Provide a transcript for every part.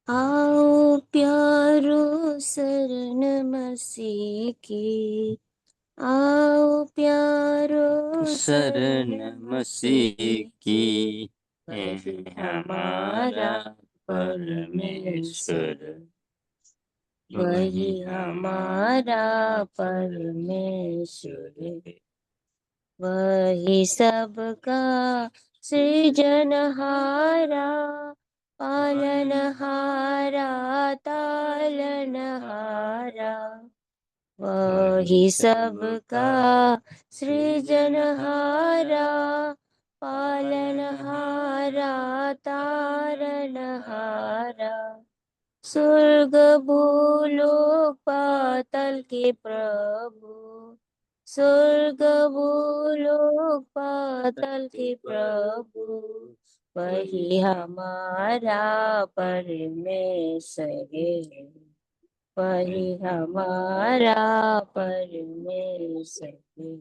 आओ प्यारो शरण मसीह की, आओ प्यारो शरण मसीह की है हमारा परमेश्वर, वही हमारा परमेश्वर, वही सबका सृजनहारा, पालनहारा, तालनहारा, वही सबका सृजनहारा, पालनहारा, तारनहारा, स्वर्ग भूलोक पाताल के प्रभु, स्वर्ग भूलोक पाताल के प्रभु, वही हमारा परमेश्वर है, वही हमारा परमेश्वर है।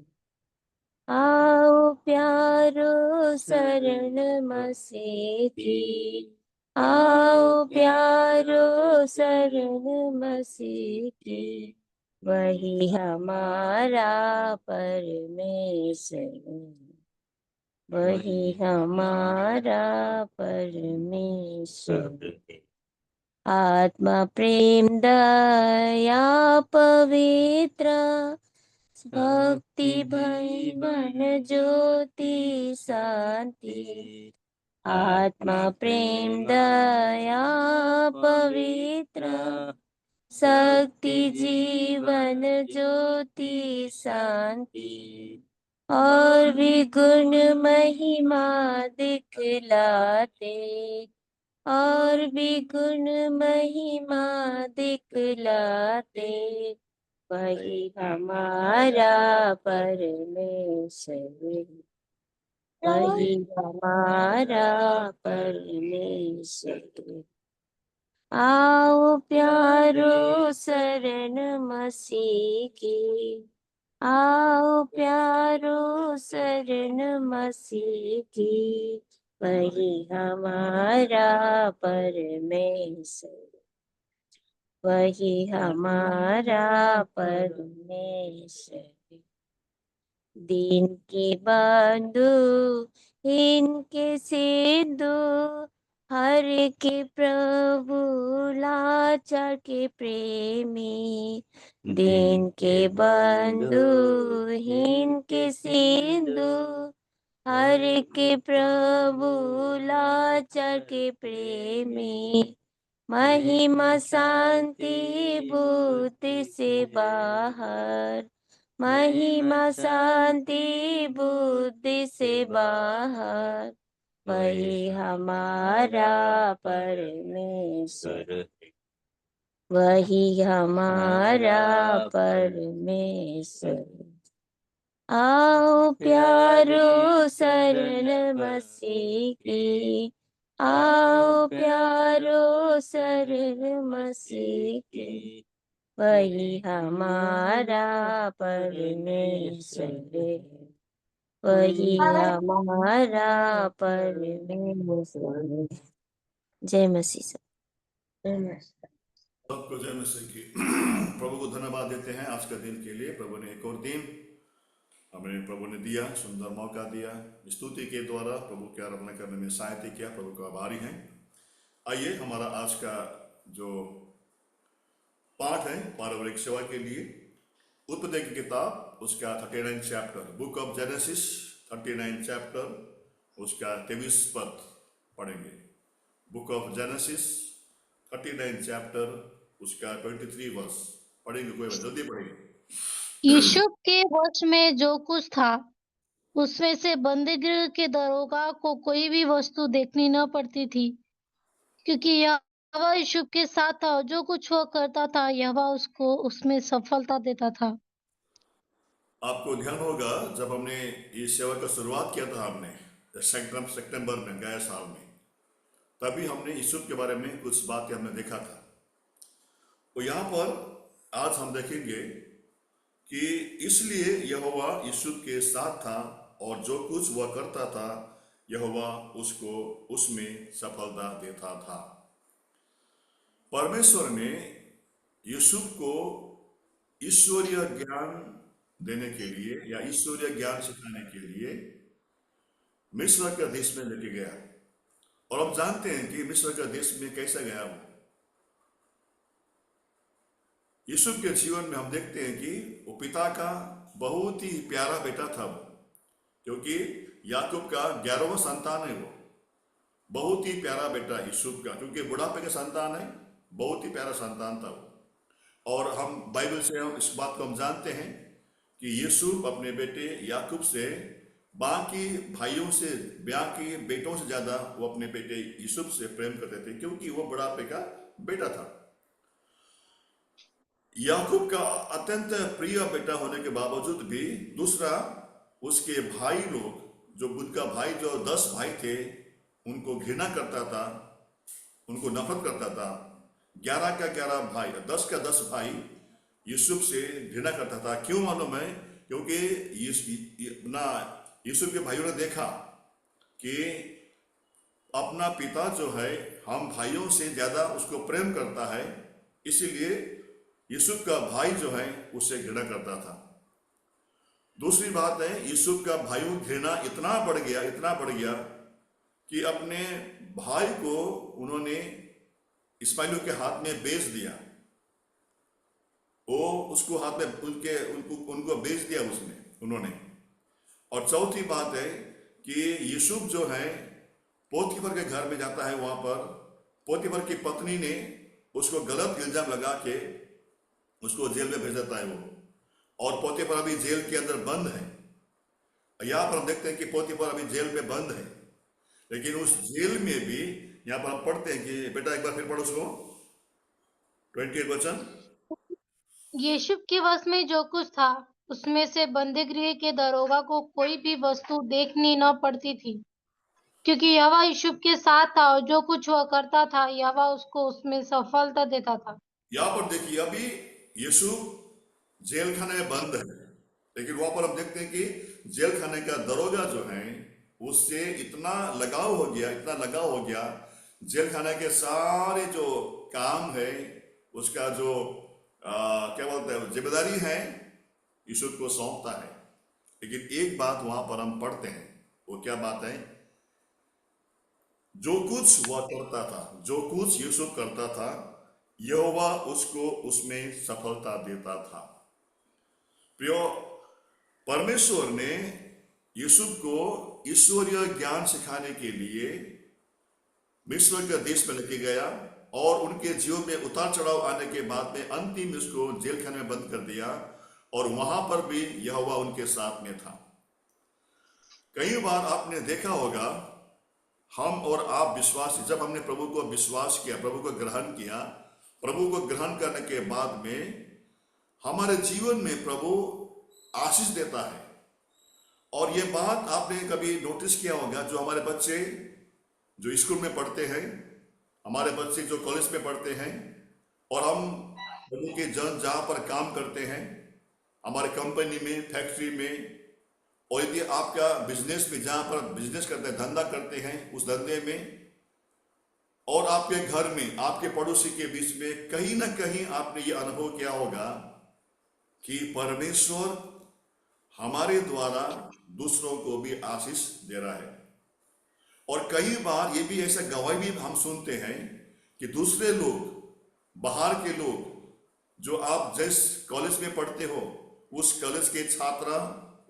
आओ प्यारो शरण मसीह की, आओ प्यारो शरण मसीह की, वही हमारा परमेश्वर, वही हमारा परमेश्वर। आत्मा प्रेम दया पवित्र भक्ति भय मन ज्योति शांति, आत्मा प्रेम दया पवित्र शक्ति जीवन ज्योति शांति, और भी गुण महिमा दिखलाते, और भी गुण महिमा दिखलाते, वही हमारा परमेश्वर, वही हमारा परमेश्वर। आओ प्यारो शरण मसीह की, आओ प्यारो शरण मसीह की, वही हमारा परमेश्वर, वही हमारा परमेश्वर। दीन के बंधु इनके सिंधु, हर के प्रभु लाचार के प्रेमी, दीन के बंधु इनके सिंधु, हर के प्रभु लाचार के प्रेमी, महिमा शांति बुद्धि से बाहर, महिमा शांति बुद्धि से बाहर, वही हमारा परमेश्वर, वही हमारा परमेश्वर। आओ प्यारो शरण मसीह की, आओ प्यारो शरण मसीह की, वही हमारा परमेश्वर, वही हमारा परमेश्वर। जय मसीह। सबको जय मसीह की। प्रभु को धन्यवाद देते हैं आज के दिन के लिए। प्रभु ने एक और दिन हमें प्रभु ने दिया, सुंदर मौका दिया, स्तुति के द्वारा प्रभु की आराधना करने में सहायता किया। प्रभु का आभारी हैं। आइए हमारा आज का जो पाठ है पारिवारिक सेवा के लिए, उत्पत्ति की किताब उसका 39 chapter, book of genesis 39 chapter उसका 23 पद पढ़ेंगे। बुक ऑफ जेनेसिस 39 चैप्टर उसका 23 वर्ष पढ़ेंगे। कोई जल्दी पढ़ेंगे। यूसुफ के वश में जो कुछ था उसमें से बंदीगृह के दरोगा को कोई भी वस्तु देखनी न पड़ती थी, क्योंकि यहोवा यूसुफ के साथ था और जो कुछ वह करता था यहोवा उसको उसमें सफलता देता था। आपको ध्यान होगा जब हमने ये सेवा का शुरुआत किया था, हमने सितंबर में गए साल में, तभी हमने यूसुफ के बारे में कुछ बातें हमने देखा था। तो यहाँ पर आज हम देखेंगे कि इसलिए यहोवा यूसुफ के साथ था और जो कुछ वह करता था यहोवा उसको उसमें सफलता देता था। परमेश्वर ने यूसुफ को ईश्वरीय ज्ञान देने के लिए या ईश्वरीय ज्ञान सिखाने के लिए मिस्र के देश में लेके गया। और हम जानते हैं कि मिस्र के देश में कैसा गया वो। यूसुफ के जीवन में हम देखते हैं कि वो पिता का बहुत ही प्यारा बेटा था वो, क्योंकि याकूब का 11वां संतान है वो। बहुत ही प्यारा बेटा यूसुफ का, क्योंकि बुढ़ापे का संतान है, बहुत ही प्यारा संतान था वो। और हम बाइबल से इस बात को हम जानते हैं कि यूसुफ अपने बेटे याकूब से बाकी भाइयों से, बाकी बेटों से ज्यादा वो अपने बेटे यूसुफ से प्रेम करते थे, क्योंकि वो बुढ़ापे का बेटा था। याकूब का अत्यंत प्रिय बेटा होने के बावजूद भी दूसरा उसके भाई लोग, जो उनका भाई जो 10 भाई थे, उनको घृणा करता था, उनको नफरत करता था। 11 का 11 भाई, 10 का 10 भाई यूसुफ से घृणा करता था। क्यों मालूम है? क्योंकि यूसुफ के भाइयों ने देखा कि अपना पिता जो है हम भाइयों से ज्यादा उसको प्रेम करता है, इसीलिए यूसुफ का भाई जो है उससे घृणा करता था। दूसरी बात है, यूसुफ का भाइयों घृणा इतना बढ़ गया कि अपने भाई को उन्होंने इस्माइल के हाथ में बेच दिया। वो उसको हाथ में उनको बेच दिया उन्होंने। और चौथी बात है कि यूसुफ जो है पोतीफर के घर में जाता है। वहां पर पोतीफर की पत्नी ने उसको गलत इल्जाम लगा के उसको जेल में भेज देता है वो, और पोतीफर अभी जेल के अंदर बंद है। यहाँ पर हम देखते हैं कि पोतीफर अभी जेल में बंद है, लेकिन उस जेल में भी यहाँ पर हम पढ़ते हैं कि बेटा एक बार फिर पढ़ो उसको 28 वचन। यूसुफ के वश में जो कुछ था उसमें से बंदीगृह के दरोगा को कोई भी वस्तु देखनी न पड़ती थी, क्योंकि यहोवा यूसुफ के साथ था और जो कुछ वह करता था यहोवा उसको उसमें सफलता देता था। यहाँ पर देखिए, अभी यूसुफ जेल खाने में बंद है, लेकिन वहां पर हम देखते हैं कि जेल खाने का दरोगा जो है उससे इतना लगाव हो गया, जेल खाने के सारे जो काम है उसका जो क्या बोलते हैं जिम्मेदारी है यूसुफ को सौंपता है। लेकिन एक बात वहां पर हम पढ़ते हैं, वो क्या बात है? जो कुछ वह करता था, जो कुछ यूसुफ करता था, यहोवा उसको उसमें सफलता देता था। प्रियो, परमेश्वर ने यूसुफ को ईश्वरीय ज्ञान सिखाने के लिए मिस्र के देश में लेके गया, और उनके जीवन में उतार चढ़ाव आने के बाद में अंतिम उसको जेल खाने में बंद कर दिया, और वहां पर भी यहोवा उनके साथ में था। कई बार आपने देखा होगा, हम और आप विश्वासी, जब हमने प्रभु को विश्वास किया, प्रभु को ग्रहण किया, प्रभु को ग्रहण करने के बाद में हमारे जीवन में प्रभु आशीष देता है। और ये बात आपने कभी नोटिस किया होगा, जो हमारे बच्चे जो स्कूल में पढ़ते हैं, हमारे बच्चे जो कॉलेज में पढ़ते हैं, और हम प्रभु के जन जहाँ पर काम करते हैं, हमारे कंपनी में, फैक्ट्री में, और यदि आपका बिजनेस में जहाँ पर बिजनेस करते हैं, धंधा करते हैं, उस धंधे में, और आपके घर में, आपके पड़ोसी के बीच में कहीं ना कहीं आपने ये अनुभव किया होगा कि परमेश्वर हमारे द्वारा दूसरों को भी आशीष दे रहा है। और कई बार ये भी ऐसा गवाही भी हम सुनते हैं कि दूसरे लोग, बाहर के लोग, जो आप जिस कॉलेज में पढ़ते हो उस कॉलेज के छात्र,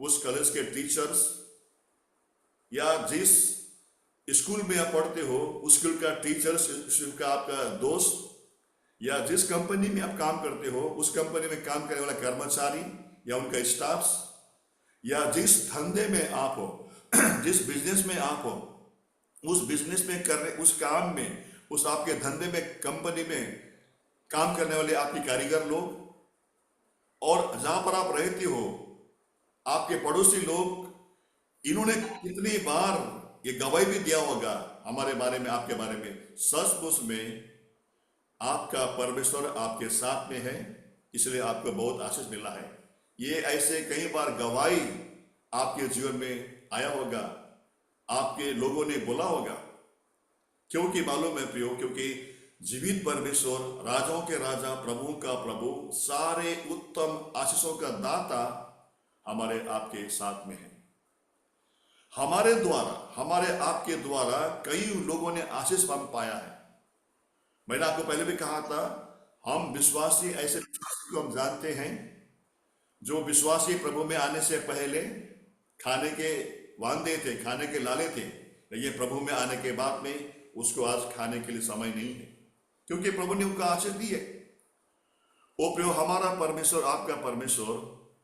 उस कॉलेज के टीचर्स, या जिस स्कूल में आप पढ़ते हो उस स्कूल का टीचर, स्कूल का आपका दोस्त, या जिस कंपनी में आप काम करते हो उस कंपनी में काम करने वाला कर्मचारी या उनका स्टाफ, या जिस धंधे में आप हो, जिस बिजनेस में आप हो, उस बिजनेस में करने, उस काम में, उस आपके धंधे में, कंपनी में काम करने वाले आपके कारीगर लोग, और जहां पर आप रहते हो आपके पड़ोसी लोग, इन्होंने कितनी बार ये गवाही भी दिया होगा हमारे बारे में, आपके बारे में, सचमुच में आपका परमेश्वर आपके साथ में है, इसलिए आपको बहुत आशीष मिला है। ये ऐसे कई बार गवाही आपके जीवन में आया होगा, आपके लोगों ने बोला होगा। क्योंकि मालूम है प्रियो, क्योंकि जीवित परमेश्वर, राजाओं के राजा, प्रभु का प्रभु, सारे उत्तम आशीषों का दाता हमारे आपके साथ में है। हमारे द्वारा, हमारे आपके द्वारा कई लोगों ने आशीष हम पाया है। मैंने आपको पहले भी कहा था, हम विश्वासी ऐसे विश्वासी को हम जानते हैं जो विश्वासी प्रभु में आने से पहले खाने के वांदे थे, खाने के लाले थे, लेकिन प्रभु में आने के बाद में उसको आज खाने के लिए समय नहीं है, क्योंकि प्रभु ने उनका आशीष दी है। ओ प्रियो, हमारा परमेश्वर, आपका परमेश्वर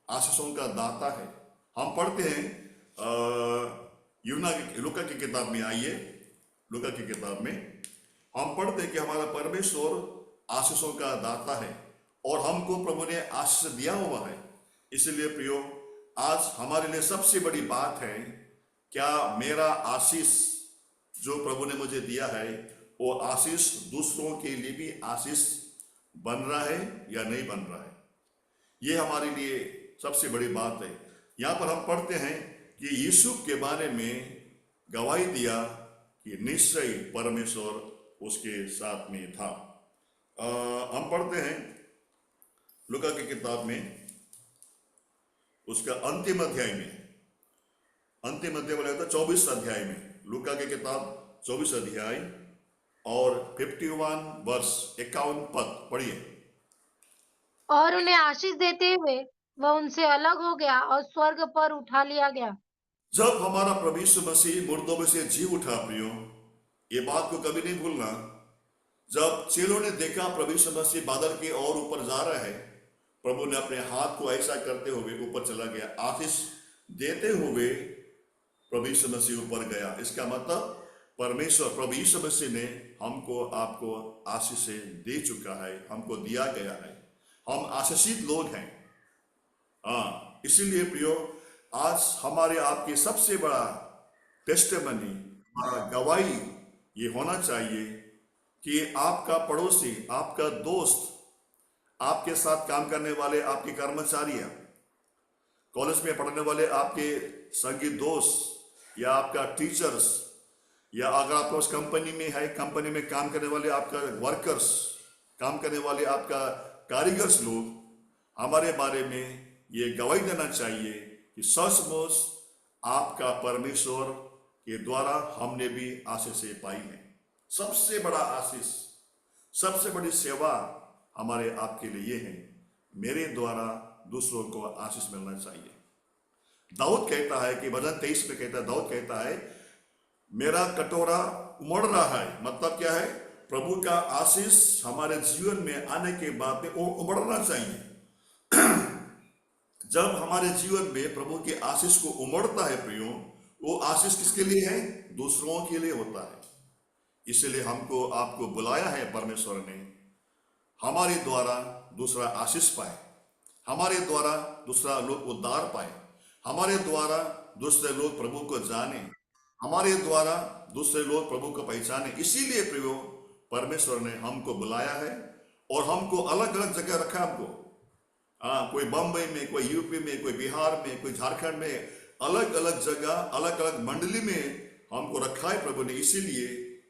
आशीषों का दाता है। हम पढ़ते हैं लूका की किताब में, आइए लूका की किताब में हम पढ़ते हैं कि हमारा परमेश्वर आशीषों का दाता है और हमको प्रभु ने आशीष दिया हुआ है। इसलिए प्रियो, आज हमारे लिए सबसे बड़ी बात है, क्या मेरा आशीष जो प्रभु ने मुझे दिया है वो आशीष दूसरों के लिए भी आशीष बन रहा है या नहीं बन रहा है? ये हमारे लिए सबसे बड़ी बात है। यहाँ पर हम पढ़ते हैं कि यीशु के बारे में गवाही दिया कि निश्चय परमेश्वर उसके साथ में था। हम पढ़ते हैं लूका की किताब में उसका अंतिम अध्याय वाला था 24 अध्याय में, लूका की किताब 24 अध्याय और 51 वर्ष 51 पद पढ़िए। और उन्हें आशीष देते हुए वह उनसे अलग हो गया और स्वर्ग पर उठा लिया गया। जब हमारा प्रभु यीशु मसीह मुर्दों में से जी उठा, प्रियो, ये बात को कभी नहीं भूलना। जब चेलों ने देखा प्रभु यीशु मसीह बादल की ओर ऊपर जा रहा है, प्रभु ने अपने हाथ को ऐसा करते हुए ऊपर चला गया, आशीष देते हुए प्रभु यीशु मसीह ऊपर गया। इसका मतलब परमेश्वर प्रभु यीशु मसीह ने हमको, आपको आशीष दे चुका है, हमको दिया गया है। हम आशीषित लोग हैं। हाँ, इसीलिए प्रियो, आज हमारे आपके सबसे बड़ा टेस्टिमनी, हमारा गवाही ये होना चाहिए कि आपका पड़ोसी, आपका दोस्त, आपके साथ काम करने वाले आपके कर्मचारी, कॉलेज में पढ़ने वाले आपके संगीत दोस्त या आपका टीचर्स, या अगर आप उस कंपनी में है, कंपनी में काम करने वाले आपका वर्कर्स, काम करने वाले आपका कारीगर्स लोग हमारे बारे में ये गवाही देना चाहिए कि सचमुच आपका परमेश्वर के द्वारा हमने भी आशीष पाई है। सबसे बड़ा आशीष, सबसे बड़ी सेवा हमारे आपके लिए है, मेरे द्वारा दूसरों को आशीष मिलना चाहिए। दाऊद कहता है कि भजन 23 में कहता है, दाऊद कहता है, मेरा कटोरा उमड़ रहा है। मतलब क्या है? प्रभु का आशीष हमारे जीवन में आने के बाद में वो उमड़ना चाहिए। जब हमारे जीवन में प्रभु के आशीष को उमड़ता है प्रियो, वो आशीष किसके लिए है? दूसरों के लिए होता है। इसलिए हमको, आपको बुलाया है परमेश्वर ने, हमारे द्वारा दूसरा आशीष पाए, हमारे द्वारा दूसरा लोग उद्धार पाए, हमारे द्वारा दूसरे लोग प्रभु को जाने, हमारे द्वारा दूसरे लोग प्रभु को पहचाने। इसीलिए प्रियो, परमेश्वर ने हमको बुलाया है और हमको अलग अलग जगह रखा। हमको कोई बम्बई में, कोई यूपी में, कोई बिहार में, कोई झारखंड में, अलग अलग जगह, अलग अलग मंडली में हमको रखा है प्रभु ने, इसीलिए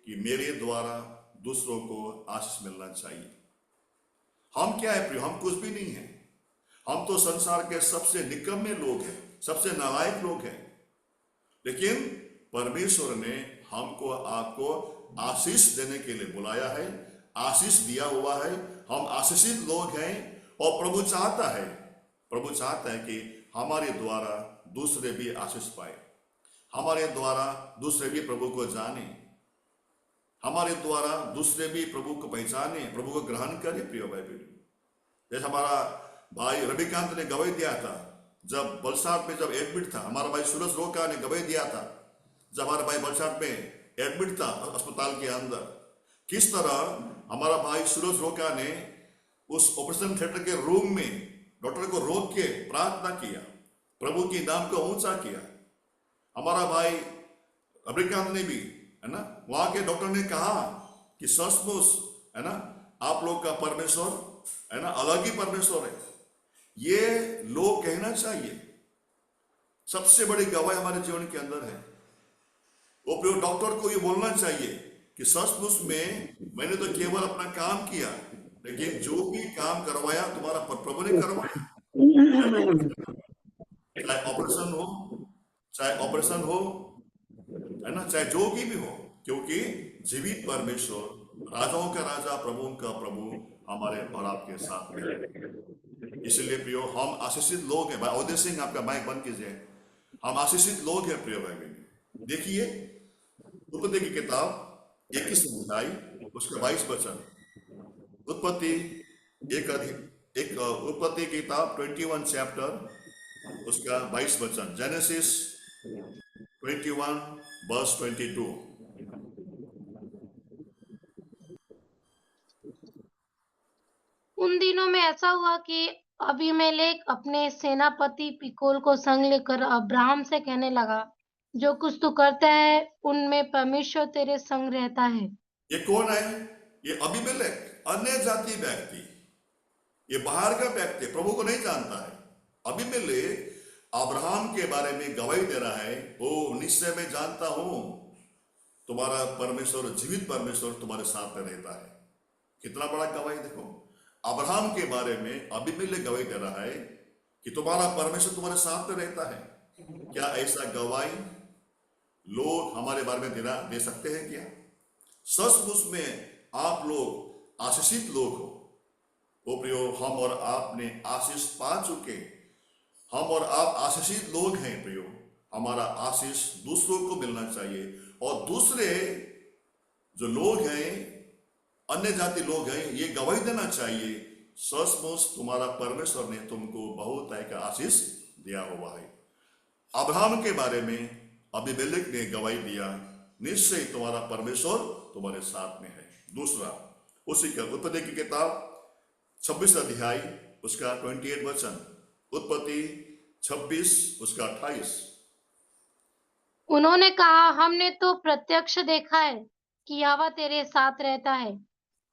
कि मेरे द्वारा दूसरों को आशीष मिलना चाहिए। हम क्या है प्रियो? हम कुछ भी नहीं है। हम तो संसार के सबसे निकम्मे लोग हैं, सबसे नालायक लोग हैं। लेकिन परमेश्वर ने हमको, आपको आशीष देने के लिए बुलाया है, आशीष दिया हुआ है। हम आशीषित लोग हैं और प्रभु चाहता है कि हमारे द्वारा दूसरे भी आशीष पाए, हमारे द्वारा दूसरे भी प्रभु को जाने, हमारे द्वारा दूसरे भी प्रभु को पहचाने, प्रभु को ग्रहण करे। प्रिय भाई बहन, जैसे हमारा भाई रविकांत ने गवाही दिया था, जब बलसाड़ में जब एडमिट था, हमारा भाई सूरज रोका ने गवाही दिया था, जब हमारा भाई बलसाड़ में एडमिट था अस्पताल के अंदर, किस तरह हमारा भाई सूरज रोका ने उस ऑपरेशन थिएटर के रूम में डॉक्टर को रोक के प्रार्थना किया, प्रभु के नाम को ऊंचा किया। हमारा भाई रविकांत ने भी, है ना, वहां के डॉक्टर ने कहा कि सचमुच, है ना, आप लोग का परमेश्वर, है ना, अलग ही परमेश्वर है। ये लोग कहना चाहिए, सबसे बड़ी गवाही हमारे जीवन के अंदर है। वो डॉक्टर को ये बोलना चाहिए कि सचमुच में मैंने तो केवल अपना काम किया, लेकिन जो भी काम करवाया तुम्हारा प्रभु ने करवाया। चाहे ऑपरेशन हो, है ना, चाहे जो की भी हो, क्योंकि जीवित परमेश्वर, राजाओं का राजा, प्रभुओं का प्रभु हमारे और आपके साथ में है। इसलिए प्रियो, हम आशीषित लोग हैं। भाई उदय सिंह, आपका माइक बंद कीजिए। हम आशीषित लोग हैं प्रियो भाई बहन। देखिए उत्पत्ति की किताब 21 अध्याय उसका 22 वचन। उत्पत्ति उत्पत्ति की किताब 21 चैप्टर उसका 22 वचन। Genesis 21 verse 22। उन दिनों में ऐसा हुआ कि अबीमेलेक अपने सेनापति पिकोल को संग लेकर अब्राहम से कहने लगा, जो कुछ तू करता है उनमें परमेश्वर तेरे संग रहता है। ये कौन है? ये अबीमेलेक, अन्य जाति व्यक्ति, ये बाहर का व्यक्ति, प्रभु को नहीं जानता है। अबीमेलेक अब्राहम के बारे में गवाही दे रहा है, ओ निश्चय मैं जानता हूं तुम्हारा परमेश्वर, जीवित परमेश्वर तुम्हारे साथ में रहता है। कितना बड़ा गवाही! देखो, अब्राहम के बारे में अबीमेलेक गवाही दे रहा है कि तुम्हारा परमेश्वर तुम्हारे साथ में रहता है। क्या ऐसा गवाही लोग हमारे बारे में दे सकते हैं क्या? सचमुच में आप लोग आशीषित लोग हो। वो प्रियो, हम और आपने आशीष पा चुके, हम और आप आशीषित लोग हैं प्रियो। हमारा आशीष दूसरों को मिलना चाहिए, और दूसरे जो लोग हैं, अन्य जाति लोग हैं, ये गवाही देना चाहिए, सचमुच तुम्हारा परमेश्वर ने तुमको बहुत एक आशीष दिया हुआ है। अब्राहम के बारे में अबीमेलेक ने गवाही दिया, निश्चय तुम्हारा परमेश्वर तुम्हारे साथ में है। दूसरा, उसी का उत्पत्ति की किताब 26 अध्याय उसका 28 वचन। उत्पत्ति 26 उसका 28। उन्होंने कहा, हमने तो प्रत्यक्ष देखा है कि यहोवा तेरे साथ रहता है,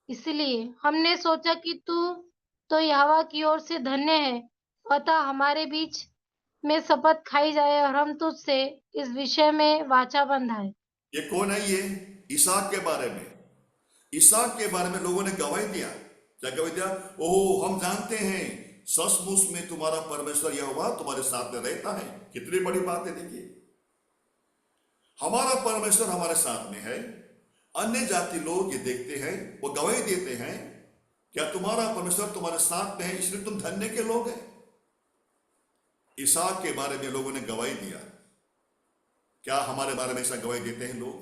इसलिए हमने सोचा कि तू तो यहोवा की ओर से धन्य है, अतः हमारे बीच में शपथ खाई जाए और हम तुझसे इस विषय में वाचा बंधाए। ये कौन है? ये इसहाक के बारे में, इसहाक के बारे में लोगों ने गवाही दिया। क्या गवाही दिया? ओह, हम जानते हैं सचमुच में तुम्हारा परमेश्वर यहोवा तुम्हारे साथ में रहता है। कितनी बड़ी बात है! देखिए, हमारा परमेश्वर हमारे साथ में है। अन्य जाति लोग ये देखते हैं, वो गवाही देते हैं, क्या तुम्हारा परमेश्वर तुम्हारे साथ में है, इसलिए तुम धन्य के लोग हैं। इसहाक के बारे में लोगों ने गवाही दिया। क्या हमारे बारे में ऐसा गवाही देते हैं लोग?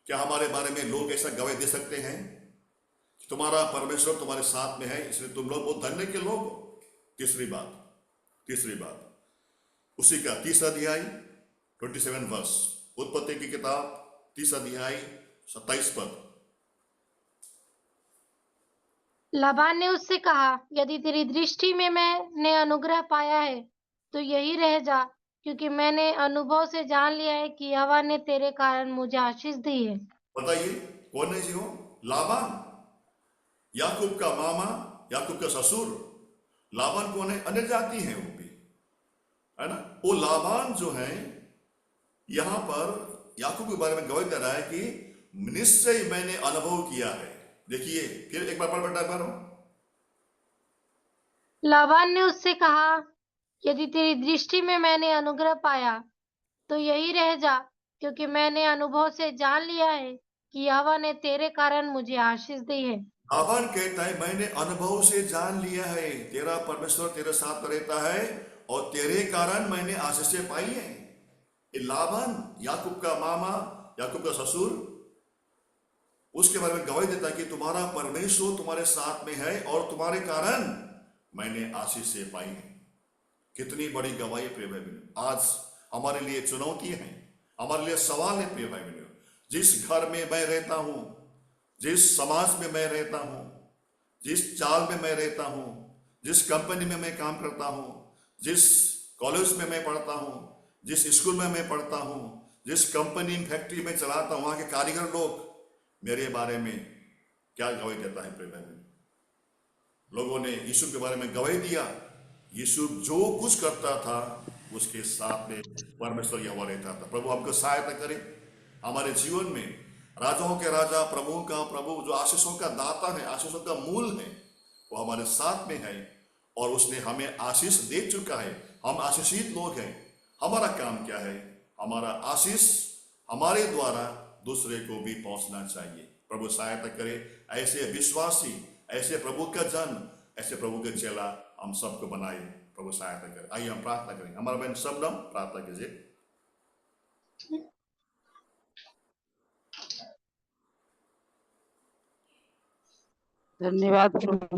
क्या हमारे बारे में लोग ऐसा गवाही दे सकते हैं कि तुम्हारा परमेश्वर तुम्हारे साथ में है, इसलिए तुम लोग बहुत धन्य के लोग हो? तीसरी बात उसी का 30 अध्याय 27 वर्ष। उत्पत्ति की किताब 30 अध्याय 27 पद। लाबान ने उससे कहा, यदि तेरी दृष्टि में मैंने अनुग्रह पाया है तो यही रह जा, क्योंकि मैंने अनुभव से जान लिया है कि यहोवा ने तेरे कारण मुझे आशीष दी है। बताइए कौन है जी हो? लाबान, याकूब का मामा, याकूब का ससुर। लाबान कौन है? अन्य जाति है वो भी, है ना। वो लाबान जो है, यहां पर याकूब के बारे में गवाही दे रहा है कि निश्चय मैंने अनुभव किया है। देखिए फिर एक बार पढ़। लाबान ने उससे कहा, यदि तेरी दृष्टि में मैंने अनुग्रह पाया तो यही रह जा, क्योंकि मैंने अनुभव से जान लिया है कि यहोवा ने तेरे कारण मुझे आशीष दी है। लाबान कहता है, मैंने अनुभव से जान लिया है, तेरा परमेश्वर तेरे साथ रहता है और तेरे कारण मैंने आशीषें पाई है। लाबान, याकूब का मामा, याकूब का ससुर, उसके बारे में गवाही देता है कि तुम्हारा परमेश्वर तुम्हारे साथ में है और तुम्हारे कारण मैंने आशीषें पाई है। कितनी बड़ी गवाही प्रिय भाई बहनों। आज हमारे लिए चुनौती है, हमारे लिए सवाल है प्रिय भाई बहनों। जिस घर में मैं रहता हूं, जिस समाज में मैं रहता हूं, जिस चाल में मैं रहता हूं, जिस कंपनी में मैं काम करता हूं, जिस कॉलेज में मैं पढ़ता हूं, जिस स्कूल में मैं पढ़ता हूं, जिस कंपनी फैक्ट्री में चलाता हूं, वहां के कारीगर लोग मेरे बारे में क्या गवाही देता है प्रिय भाई बहनों। लोगों ने यीशु के बारे में गवाही दिया, यीशु जो कुछ करता था उसके साथ में परमेश्वर यहोवा रहता था। प्रभु हमको सहायता करे हमारे जीवन में राजाओं के राजा, प्रभुओं का प्रभु, जो आशीषों का दाता है, आशीषों का मूल है, वो हमारे साथ में है और उसने हमें आशीष दे चुका है। हम आशीषित लोग हैं। हमारा काम क्या है? हमारा आशीष हमारे द्वारा दूसरे को भी पहुंचना चाहिए। प्रभु सहायता करे, ऐसे विश्वासी, ऐसे प्रभु का जन, ऐसे प्रभु के चेला हम सबको बनाए। प्रभु सहायता करे। आइए हम प्रार्थना करें। हमारा बहन शबनम प्रार्थना कीजिए। धन्यवाद प्रभु।